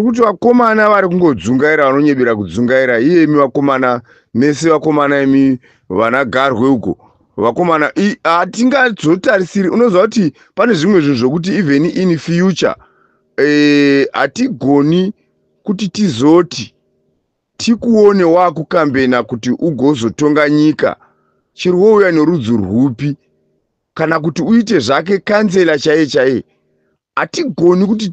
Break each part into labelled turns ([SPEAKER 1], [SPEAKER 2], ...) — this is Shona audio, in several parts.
[SPEAKER 1] Kuti vakomana vari kungodzungaira vanonyebera kudzungaira iyemi vakomana mese vakomana imi vanagarwe uko vakomana hatingazotarisiri unoziva kuti pane zvimwe zvinhu zvokuti even in future hatigoni kuti tizoti tikuone wakukambena kuti ugozotonga nyika chiri wouya nerudzi rwupi kana kuti uite zvake kansela chaiye chaiye hatigoni kuti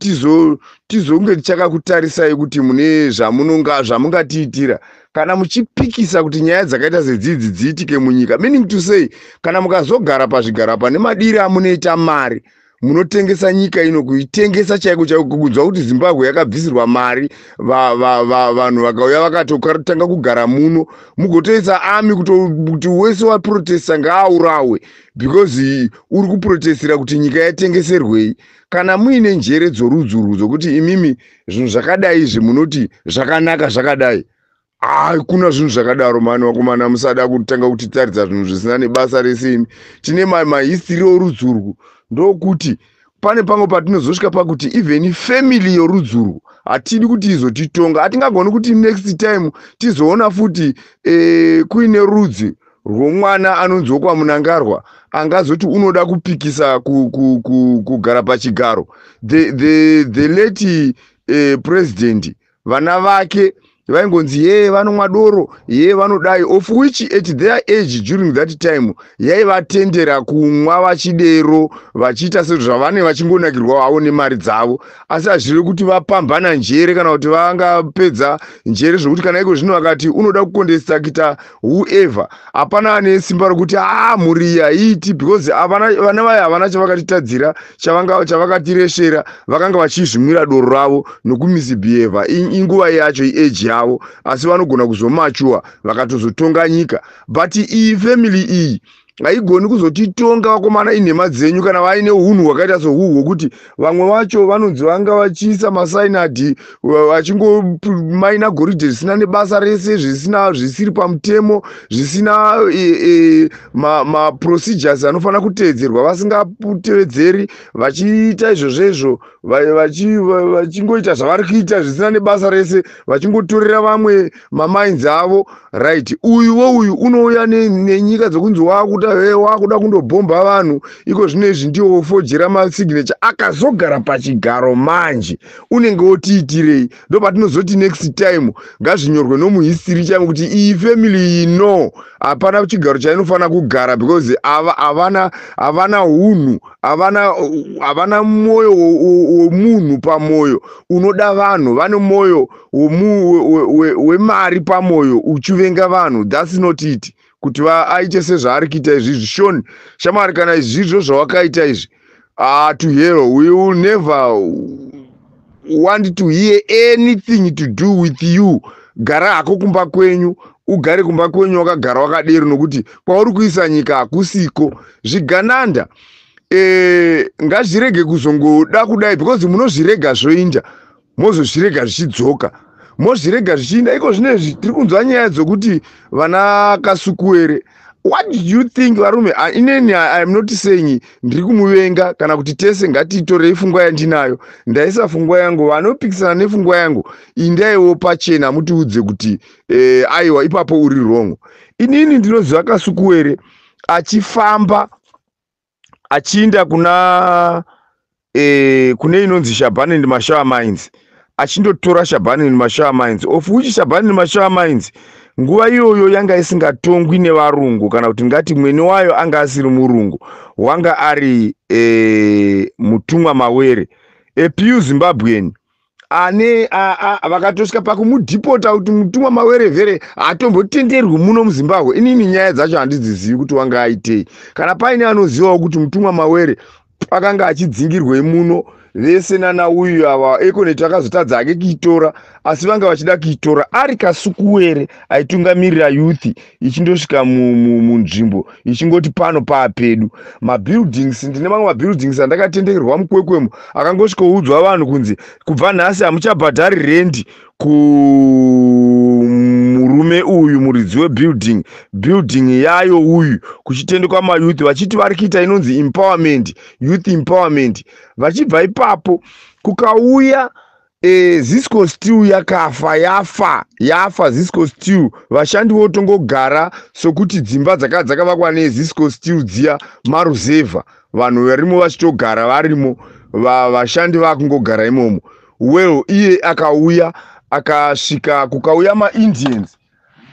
[SPEAKER 1] tizonge tichakakutarisai kuti mune zvamungatiitira kana muchipikisa kuti nyaya dzakaita sedzidzi dziitike munyika, meaning to say kana mukazogara pazvigara pane madiri amunoita mari munotengesa nyika ino kuitengesa chaiko chaiko kukunzwa kuti Zimbabwe yakabvisirwa mari vanhu vakauya vakatotanga kugara muno mugotoisa ami kuti wese waprotesta ngaaurawe because uri kuprotestira kuti nyika yatengeserwei. Kana muine njere dzorudzi dzokuti imimi zvinhu zvakadai izvi munoti zvakanaka zvakadai, kuna zvinhu zvakadaro mani vakomana musada kutanga kutitaridza zvinhu zvisina nebasa rese. Imi tine mahistory orudzi urwu ndokuti pane pamwe patinozosvika pakuti even family yorudzi urwu hatidi kuti izotitonga. Hatingagoni kuti next time tizoona futi kuine rudzi rwomwana anonziwo kwaMunangarwa angazoti unoda kupikisa kugara pachigaro. The late president vana vake vaingonzi vanomwa doro vanodai, of which at their age during that time yaivatendera kumwa vachidero vachiita sezvo zvavane vachingonakirwa havo nemari dzavo, asi hazvirevi kuti vapambana njere kana kuti vangapedza njere zvokuti kana iko zvino vakati unoda kukondestakita whoever hapana ane simba rokuti mhuri yaiti, because vana vaya havana chavakatitadzira chavakatireshera, vakanga vachizvimwira doro ravo nokumisbehave inguva yacho age yavo, asi vanogona kuzomachuwa vakatozotonga nyika. But iyi family iyi haigoni kuzotitonga vakomana inhema dzenyu kana vaine unhu hwakaita sohwu hwokuti vamwe vacho vanonzi vanga vachiisa masainadhi vachingomaina goridhe zvisina nebasa rese, zvisiri pamutemo, zvisina maprocedures anofanira kuteedzerwa vasingatevedzeri, vachiita izvozvo vachingoita zvavari kuita zvisina nebasa rese, vachingotorera vamwe mamainzi avo. Right, uyu unouya nenyika dzokunzi wakuda kundobhomba vanhu iko zvinezvi ndiwo ofojera masignature akazogara pachigaro manje unenge otiitirei. Ndo patinozoti next time ngazvinyorwe nomuhistory chaimu kuti iyi family iyi no hapana chigaro chainofanira kugara because havana unhu, havana mwoyo womunhu pamwoyo unoda vanhu, vane mwoyo wemari pamwoyo uchivenga vanhu. That's not it kuti aite sezvaari kuita izvizvi. Shoni shamari kana izvizvo zvawakaita izvi to hell, we will never want to hear anything to do with you. Gara hako kumba kwenyu, ugare kumba kwenyu wakagara wakadero nokuti kwauri kuisa nyika hakusiko. Zvigananda ngazvirege kuzongoda kudai because munozvirega zvoinda mozozvirega zvichidzoka, mozvirega zvichiinda iko zvinezvi tiri kunzwa nyaya dzokuti vana Kasukuwere. What do you think varume? Ineni I am not saying ndiri kumuvenga kana kuti tese ngatitorei pfungwa yandinayo, ndaisa pfungwa yangu, vanopikisana nepfungwa yangu indaiwo pachena mutiudze kuti aiwa ipapo uri wrong. Inini ndinoziva Kasukuwere achifamba achiinda kune inonzi Shabana and Mashawa Mines, achindotora Shabana and Mashawa Mines, of which Shabana and Mashawa Mines nguva iyoyo yanga isingatongwi nevarungu kana kuti ngati mwene wayo anga asiri murungu, wanga ari Mutumwa Mawere, pure Zimbabwean vakatosvika pakumudhipota kuti Mutumwa Mawere vhere hatombotenderwi muno muZimbabwe. Inini nyaya dzacho handidzizivi kuti wanga aitei. Kana paine anozivawo kuti Mutumwa Mawere akanga achidzingirwei muno, vese nana uyu ava ekoneti akazotadza ake kuitora, asi vanga vachida kuitora ari Kasukuwere aitungamirira youth ichindosvika munzvimbo ichingoti pano paapedu mabuildings. Ndine mamwe mabuildings andakatendekerwa mukwekwemo akangosvikoudzwa vanhu kunzi kubva nhasi hamuchabhadhari rendi kumurume uyu muridzi webuilding yayo uyu, kuchitendekwa mayouth vachiti vari kuita inonzi empowerment, youth empowerment. Vachibva ipapo kukauya Zisco Steel yafa Zisco Steel. Vashandi votongogara sokuti dzimba dzakavakwa neZisco Steel dziya maruzevha. Vanhu varimo vachitogara varimo, vashandi vakungogara imomo. Well, iye akauya akasvika kukauya maIndians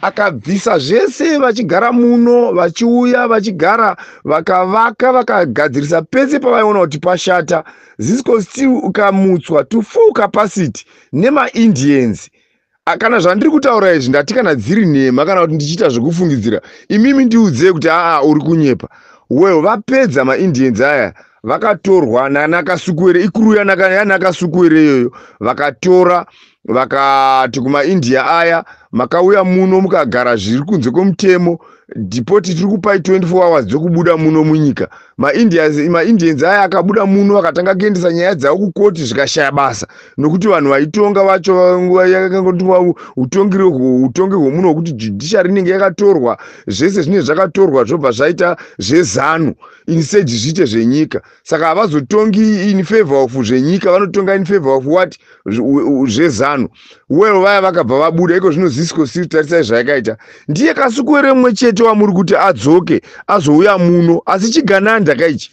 [SPEAKER 1] akabvisa zvese vachigara muno, vachiuya vachigara vakavaka vakagadzirisa pese pavaiona kuti pashata. Zisco Steel ukamutswa to full capacity nemaIndians. Kana zvandiri kutaura izvi ndati kana dziri nhema kana kuti ndichiita zvekufungidzira, imimi ndiudze kuti uri kunyepa. Well, vapedza maIndians aya vakatorwa naNakasukwere, ikuru yaNakasukwere iyoyo, vakatora vakati kumaIndia aya, makauya muno mukagara zviri kunze kwemutemo, dipoti tiri kupai 24 hours dzokubuda muno munyika. MaIndians aya akabuda muno akatanga kuendesa nyaya dzavo kukoti zvikashaya basa, nokuti vanhu vaitonga vacho yakangoti utongi hwemuno hwekuti judiciary inenge yakatorwa, zvese zvinenge zvakatorwa zvobva zvaita zvezanu instead zviite zvenyika. Saka havazotongi in favor of zvenyika, vanotonga in favor of what? Zvezanu. Well, vaya vakabva vabuda, iko zvino Zisco Steel tarisai zvayakaita. Ndiye Kasukwere mumwe chete wamuri kuti adzoke azouya muno, asi chigananda kaichi.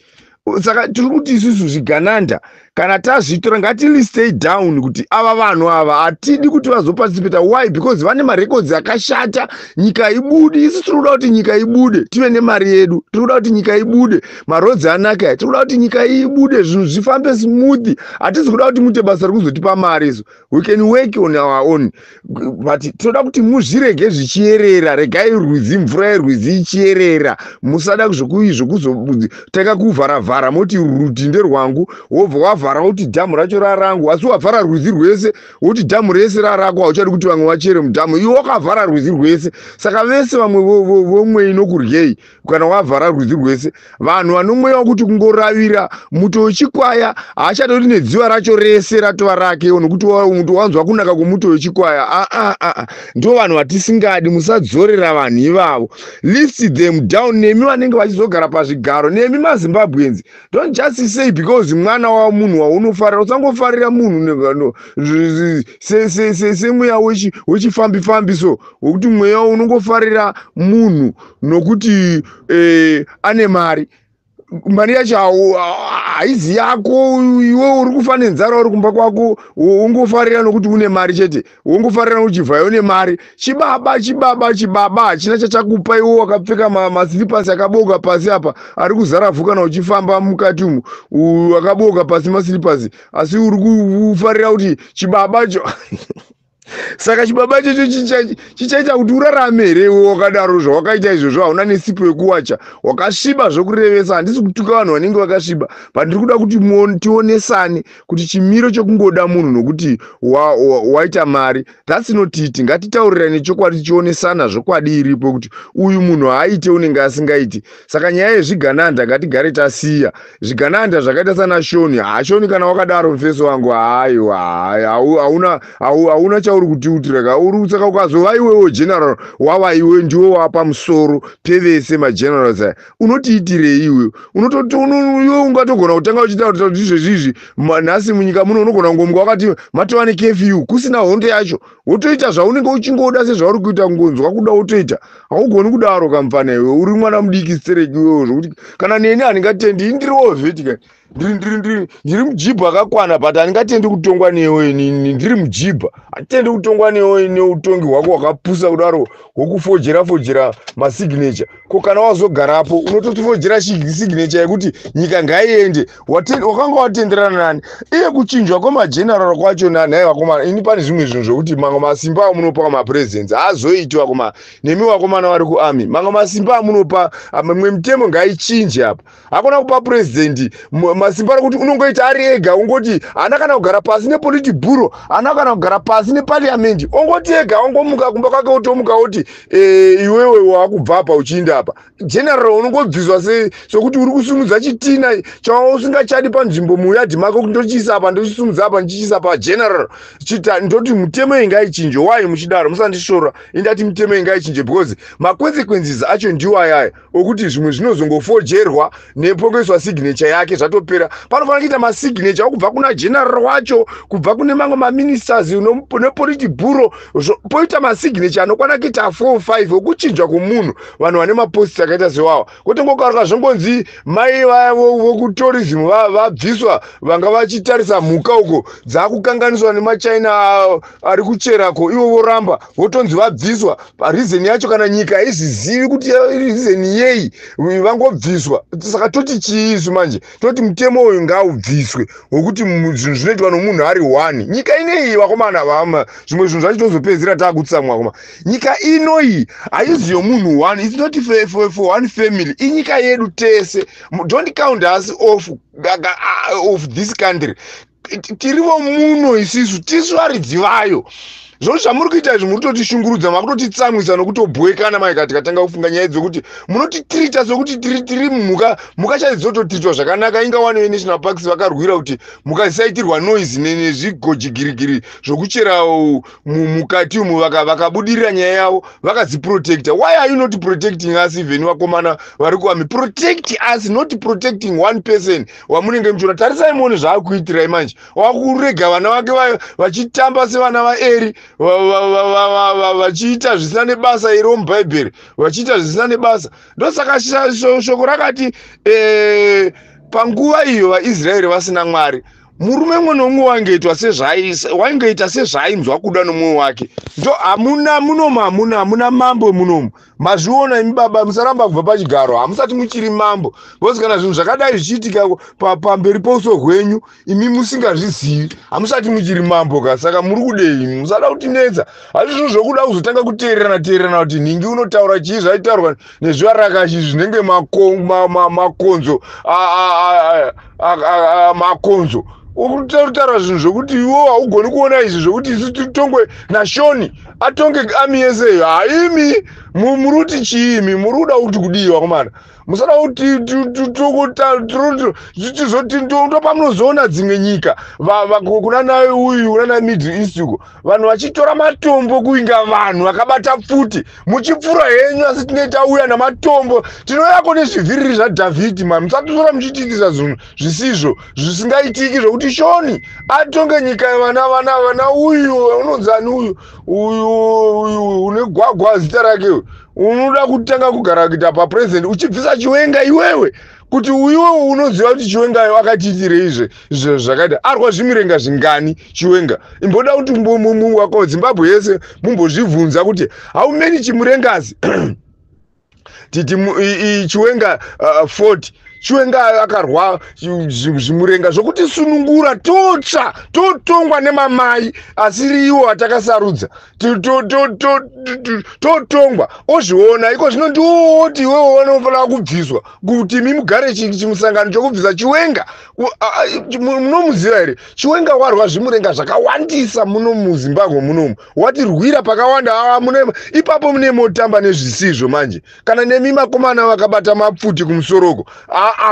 [SPEAKER 1] Saka tiri kuti isusu zvigananda kana tazvitora ngati stay down kuti ava vanhu ava hatidi kuti vazoparticipate. Why? Because vane marecords akashata, nyika ibude. Isi tinoda kuti nyika ibude, tive nemari yedu, tinoda kuti nyika ibude, maroads anaka, tinoda kuti nyika ibude, zvinhu zvifambe smooth. Hatisi kuda kuti muite basa rekuzotipa mari isu. We can work on our own, but tinoda kuti muzvirege zvichierera. Regai rwizi, mvura yerwizi ichierera. Musada zvokuzotanga kuvharavhara moti rutinde rwangu wobva wavhara kuti dhamu racho rarangu, asi wavhara rwizi rwese woti dhamu rese rarako, hauchadi kuti vamwe vachere mudhamu, iwe wakavhara rwizi rwese. Saka vese vamwe vomwe inokuryei kana wavhara rwizi rwese. Vanhu vanomweya kuti kungoravira muto wechikwaya haachadori nedziva racho rese ratova rake, nokuti muto wanzwa kunaka kwomuto wechikwaya. Ndo vanhu vatisingadi. Musadzorera vanhu ivavo, lift them down. Nemi vanenge vachizogara pazvigaro, nemi maZimbabweans, don't just say because mwana wa munhu waunofarira. Usangofarira munhu semweya wechifambi so, wokuti mweya unongofarira munhu nokuti ane mari. Mari yacho haizi yako, iwe uri kufa nenzara uri kumba kwako, ungofarira nokuti une mari chete, ungofarira uchibva une mari. Chibaba china chachakupa iwe wakapfeka maslipasi akaboka pasi apa, ari kuzara vhu kana uchifamba mukati umu akaboka pasi maslipasi, asi uri kufarira kuti chibabacho Saka chibaba checho chichaita kuti urarame here wakadaro zvawakaita izvozvo. Hauna nesipo yekuwacha, wakasviba zvokurevesa. Handisi kutuka vanhu vanenge vakasviba, but ndiri kuda kuti tionesane kuti chimiro chokungoda munhu nokuti waita mari, that's not it. Ngatitaurirane chokwadi, tichionesana zvokwadi iripo kuti uyu munhu haaite unenge asingaiti. Saka nyaya yezvigananda ngatigare tasiya. Zvigananda zvakaita sana Shoni, Shoni kana wakadaro mufeso wangu, hauna chauri kutiutira. Saka ukazova iwewo general wava iwe ndiwo wapa musoro pevese magenerals aya, unotiitirei iwe? Iwe ungatogona kutanga uchita kuti izvezvizvi nhasi munyika muno unogona kungomuka wakati matova nekefiu kusina hondo yacho, wotoita zvaunenge uchingoda sezvauri kuita kungonzwa kuda wotoita. Haugoni kudaro kamfana iwe, uri mwana mudiki stereki iwewo, zvokuti kana neni handingatendi. Indiriwo vhetika, ndiri mujibha akakwana, but handingatendi kutongwa newe. Ndiri mujibha, handitendi kutongwa newe neutongi hwako hwakapusa kudaro hwokufojera masignature. Ko kana wazogarapo unototifojera signature yekuti nyika ngaiende, wakanga watenderana nani. Iye kuchinjwa kwemageneral kwacho nani vakomana, ini pane zvimwe zvinhu zvokuti mamwe masimba amunopa mapresidents haazoiti vakomana, nemi vakomana vari kuarmy, mamwe masimba amunopa, mimwe mitemo ngaichinje apa. Hakuna kupa president masimba rekuti unongoita ari ega, ungoti hana kana kugara pasi nepolitibhuro, hana kana kugara pasi nepariamendi, ongoti ega, ongomuka kumba kwake otomuka oti iwewe wakubva apa uchiinda apa. General unongobviswa sokuti uri kusumudza chitina chausingachadi panzvimbo muyadhi mako kuti ndochiisa apa ndochisumudza apa ndichiisa pa general chita ndoti mutemo ingaichinje. Why muchidaro? Musandishora. Indati mutemo ingaichinje because consequences acho ndiwo ayaya okuti zvimwe zvinozongofojerwa nepongeswa signature yake zvato zvinopera. Panofanira kuita masignature kubva kuna general wacho, kubva kune mamwe maministers nepoliti bureau, poita masignature anokwana kuita 4-5 okuchinjwa kumunhu vanhu vane maposti akaita sewawa. Kwete ngokaruka zvongonzi mai vokutourism vabviswa vanga vachitarisa mhuka uko dzakukanganiswa nemachina ari kucherako, ivo voramba votonzi vabviswa. Reason yacho kana nyika izizivi kuti reason yei vangobviswa. Saka toti chiisu manje, toti mutemo uyu ngaubviswe wokuti zvinhu zvinoitwa nomunhu ari 1. Nyika inei vakomana vama zvimwe zvinhu zvacho tozopedzera takutsamwa koma. Nyika inoi haisi yomunhu 1, it's not for one family. Inyika yedu tese. Don't count us of this country. Tirivo muno isisu, tisu varidzi vayo. Zvino zvamuri kuita izvi muri kutotishungurudza, makutotitsamwisa nokutobhowekana maika tikatanga kufunga nyaya dzokuti munotitrita sokuti tiri mhuka chaidzototritwa zvakanaka. Inga One National Parks vakarwira kuti mhuka dzisaitirwa noise nezvigojigirigiri zvokuchera mukati umu, vakabudirira nyaya yavo vakadziprotecta. Why are you not protecting us even vakomana vari kuami? Protect us, not protecting one person wamunenge muchiona. Tarisai muone zvaakuitirai manje. Wakurega vana vake vachitamba sevana vaEri, vachiita zvisina nebasa iri mubhaibheri, vachiita zvisina nebasa. Ndosaka shoko rakati panguva iyo vaIsraeri vasina Mwari, murume mwe nomwe wangeita sezvainzwa kuda nomwoyo wake. Ndo hamuna mambo munomu. Mazviona imi baba, musaramba kubva pachigaro, hamusati muchiri mambo. Bosi kana zvinhu zvakadai zvichiitika pamberi pouso hwenyu imi musingazvizivi, hamusati muchiri mambo ka. Saka muri kudei? Musada kutinetsa. Hazvi zvinhu zvokuda kuzotanga kuteerana kuti nhingi unotaura chii zvaitaurwa nezvivarakashi zvinenge makonzo makonzo. Ukutaura zvinhu zvokuti iwo haugoni kuona izvi zvokuti isu titongwe naShoni atonge ami yese. Haimi muruti chiimi, muri kuda kuti kudii vakomana? Musada kuti ndo pamunozoona dzimwe nyika kuna naye uyu kuna na Middle East uko vanhu vachitora matombo kuinga vanhu vakabata pfuti, muchipfura henyu asi tinenge tauya namatombo. Tinoyako nezvivhiriri zvaDhavhidhi mani. Musatotora muchitiitisa zvinhu zvisizvo zvisingaitiki zvokuti Shoni atonge nyika vana uyu unonzani uyu une gwagwa zita rake unoda kutanga kugara kuita papresident uchibvisa Chiwenga iwewe kuti iwewe unoziva kuti Chiwenga wakatiitireizve zvakaita arwa zvimirenga zvingani Chiwenga. Imboda kuti wako Zimbabwe yese mumbozvibvunza kuti how many chimurengazi titi Chiwenga 40 Chiwenga akarwa zvimurenga zvokuti sunungura totsva totongwa nemamai asiri iwo atakasarudza totongwa ozviona iko zvino ndoti iwewe unofanira kubviswa kuti mimugare chimusangano chokubvisa Chiwenga. Munomuziva here Chiwenga warwa zvimurenga zvakawandisa muno muZimbabwe munomu, watirwira pakawanda. Ipapo mune motamba nezvisizvo manje, kana nemi makomana vakabata mapfuti kumusoroko.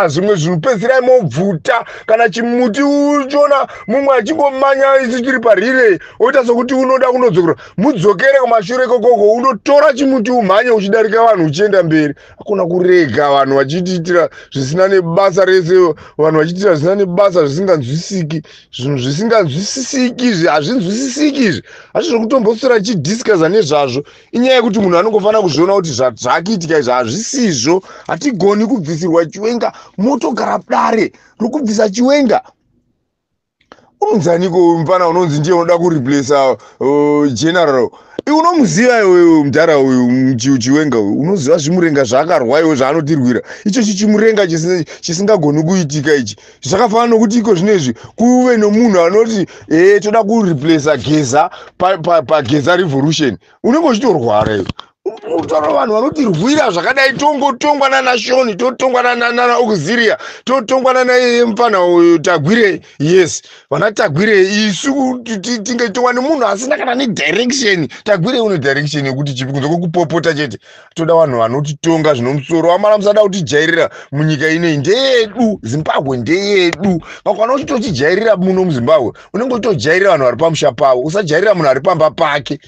[SPEAKER 1] Zvimwe zvinopedzera mobvuta kana chimuti uchiona mumwe achingomanya isi chiri parire oita sokuti unoda kunodzokera, mudzokere kumashure kokoko unotora chimuti umhanye uchidarika vanhu uchienda mberi. Hakuna kurega vanhu vachitiitira zvisina nebasa rese, vanhu vachiitira zvisina nebasa zvisinganzwisiki, zvinhu zvisinganzwisisiki izvi hazvinzwisisiki izvi. Hazvo zvokutomboswera chidhiskaza nezvazvo. Inyaya yekuti munhu anongofanira kuzviona kuti zvakiitika izvi hazvisizvo. Hatigoni kubvisirwa Chiwenga motogara dare rokubvisa Chiwenga. Unonzaniko mfana unonzi ndiye unoda kureplace general? Unomuziva iwewe mudhara uyu Chiwenga uyu, unoziva zvimurenga zvaakarwa iwe zvaanotirwira. Icho chimurenga chisingagoni kuitika ichi. Zvakafanana nokuti iko zvinezvi kuve nomunhu anoti toda kureplace Geza paGeza revolution. Unenge uchitorwara iwe. Utaura vanhu vanotirwira zvakadai, tongotongwa naShoni, totongwa nana Auxilia, totongwa nana mfana Tagwire. Yes, vana Tagwire isu tinge tongwa nemunhu asina kana nedirection. Tagwire une direction yekuti chipi kunze kwekupopota chete. Toda vanhu vanotitonga zvinomusoro. Amara musada kutijairira munyika inei ndeyedu, Zimbabwe ndeyedu. Vakwana uchitochijairira muno muZimbabwe unenge uchitojairira vanhu vari pamusha pavo, usajairira munhu ari pamba pake.